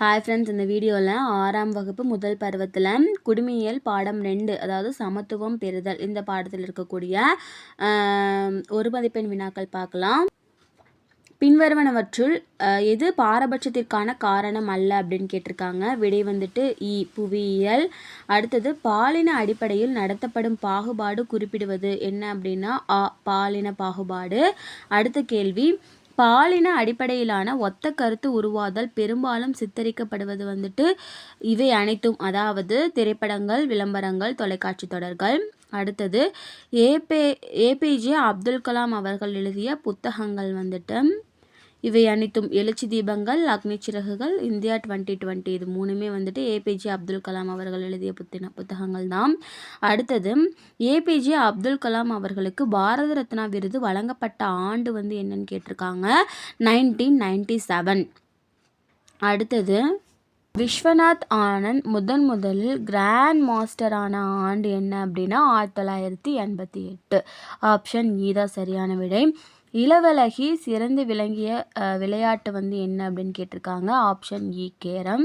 Hi friends, இந்த வீடியோவில் 6ஆம் வகுப்பு முதல் பருவத்தில் குடிமையியல் பாடம் 2, அதாவது சமத்துவம் பெறுதல், இந்த பாடத்தில் இருக்கக்கூடிய ஒரு மதிப்பெண் வினாக்கள் பார்க்கலாம். பின்வருவனவற்றுள் எது பாரபட்சத்திற்கான காரணம் அல்ல அப்படின்னு கேட்டிருக்காங்க. விடை வந்துட்டு இ, புவியியல். அடுத்தது பாலின அடிப்படையில் நடத்தப்படும் பாகுபாடு குறிப்பிடுவது என்ன அப்படின்னா ஆ, பாலின பாகுபாடு. அடுத்த கேள்வி, பாலின அடிப்படையிலான ஒத்த கருத்து உருவாதல் பெரும்பாலும் சித்தரிக்கப்படுவது வந்துட்டு இவை அனைத்தும், அதாவது திரைப்படங்கள், விளம்பரங்கள், தொலைக்காட்சி தொடர்கள். அடுத்தது ஏபிஜே அப்துல் கலாம் அவர்கள் எழுதிய புத்தகங்கள் வந்துட்டு இவை அனைத்தும் எழுச்சி தீபங்கள், அக்னி சிறகுகள், இந்தியா 2020, இது மூணுமே வந்துட்டு ஏபிஜே அப்துல் கலாம் அவர்கள் எழுதிய புத்தகங்கள் தான். அடுத்தது ஏபிஜே அப்துல் கலாம் அவர்களுக்கு பாரத ரத்னா விருது வழங்கப்பட்ட ஆண்டு வந்து என்னன்னு கேட்டிருக்காங்க. 1997. அடுத்தது விஸ்வநாத் ஆனந்த் முதலில் கிராண்ட் மாஸ்டரான ஆண்டு என்ன அப்படின்னா 1988. ஆப்ஷன் இ தான் சரியான விடை. இளவழகி சிறந்து விளங்கிய விளையாட்டு வந்து என்ன அப்படின்னு கேட்டிருக்காங்க. ஆப்ஷன் இ கேரம்.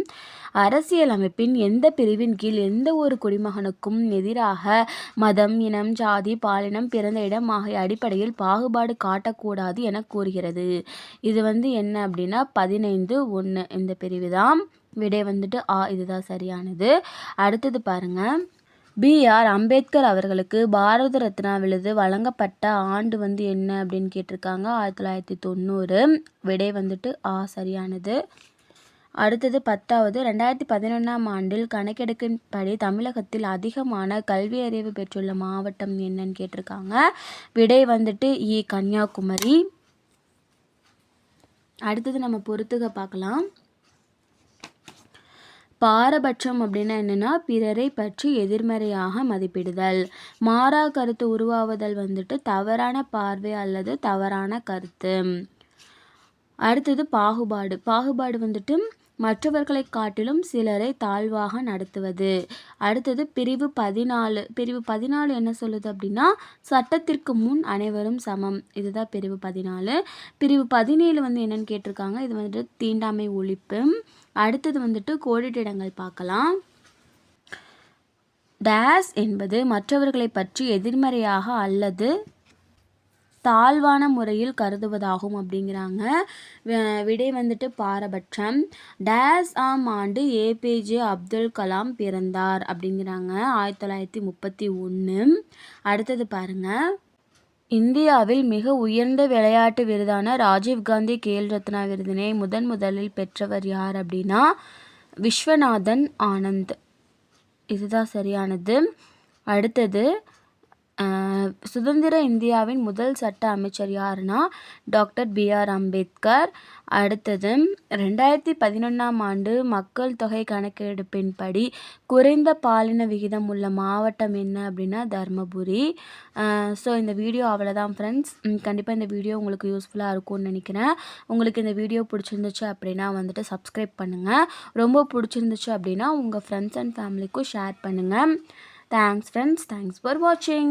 அரசியலமைப்பின் எந்த பிரிவின் கீழ் எந்த ஒரு குடிமகனுக்கும் எதிராக மதம், இனம், ஜாதி, பாலினம், பிறந்த இடம் ஆகிய அடிப்படையில் பாகுபாடு காட்டக்கூடாது என கூறுகிறது. இது வந்து என்ன அப்படின்னா 15(1) இந்த பிரிவு தான். விடை வந்துட்டு ஆ, இதுதான் சரியானது. அடுத்தது பாருங்க, பி.ஆர். அம்பேத்கர் அவர்களுக்கு பாரத ரத்னா விருது வழங்கப்பட்ட ஆண்டு வந்து என்ன அப்படின்னு கேட்டிருக்காங்க. 1990. விடை வந்துட்டு ஆ, சரியானது. அடுத்தது 10வது, 2011ஆம் ஆண்டில் கணக்கெடுப்பின்படி தமிழகத்தில் அதிகமான கல்வி அறிவு பெற்றுள்ள மாவட்டம் என்னன்னு கேட்டிருக்காங்க. விடை வந்துட்டு இ, கன்னியாகுமரி. அடுத்தது நம்ம பொறுத்துக பார்க்கலாம். பாரபட்சம் அப்படின்னா என்னென்னா பிறரை பற்றி எதிர்மறையாக மதிப்பிடுதல். மாறா கருத்து உருவாவதல் வந்துட்டு தவறான பார்வை அல்லது தவறான கருத்து. அடுத்தது பாகுபாடு வந்துட்டு மற்றவர்களை காட்டிலும் சிலரை தாழ்வாக நடத்துவது. அடுத்தது பிரிவு 14 என்ன சொல்லுது அப்படின்னா சட்டத்திற்கு முன் அனைவரும் சமம். இதுதான் பிரிவு 14. பிரிவு 17 வந்து என்னன்னு கேட்டிருக்காங்க. இது வந்துட்டு தீண்டாமை ஒழிப்பு. அடுத்தது வந்துட்டு கோடிட்டிடங்கள் பார்க்கலாம். டேஸ் என்பது மற்றவர்களை பற்றி எதிர்மறையாக அல்லது தாழ்வான முறையில் கருதுவதாகும் அப்படிங்கிறாங்க. விடை வந்துட்டு பாரபட்சம். டேஸ் ஆம் ஆண்டு ஏபிஜே அப்துல் கலாம் பிறந்தார் அப்படிங்கிறாங்க. 1931. அடுத்தது பாருங்க, இந்தியாவில் மிக உயர்ந்த விளையாட்டு விருதான ராஜீவ்காந்தி கேல் ரத்னா விருதினை முதலில் பெற்றவர் யார் அப்படின்னா விஸ்வநாதன் ஆனந்த். இதுதான் சரியானது. அடுத்தது சுதந்திர இந்தியாவின் முதல் சட்ட அமைச்சர் யாருன்னா டாக்டர் பி.ஆர். அம்பேத்கர். அடுத்தது 2011ஆம் ஆண்டு மக்கள் தொகை கணக்கெடுப்பின்படி குறைந்த பாலின விகிதம் உள்ள மாவட்டம் என்ன அப்படின்னா தர்மபுரி. ஸோ இந்த வீடியோ அவ்வளோதான் ஃப்ரெண்ட்ஸ். கண்டிப்பாக இந்த வீடியோ உங்களுக்கு யூஸ்ஃபுல்லாக இருக்கும்னு நினைக்கிறேன். உங்களுக்கு இந்த வீடியோ பிடிச்சிருந்துச்சு அப்படின்னா வந்துட்டு சப்ஸ்கிரைப் பண்ணுங்கள். ரொம்ப பிடிச்சிருந்துச்சு அப்படின்னா உங்கள் ஃப்ரெண்ட்ஸ் அண்ட் ஃபேமிலிக்கும் ஷேர் பண்ணுங்கள். Thanks friends. Thanks for watching.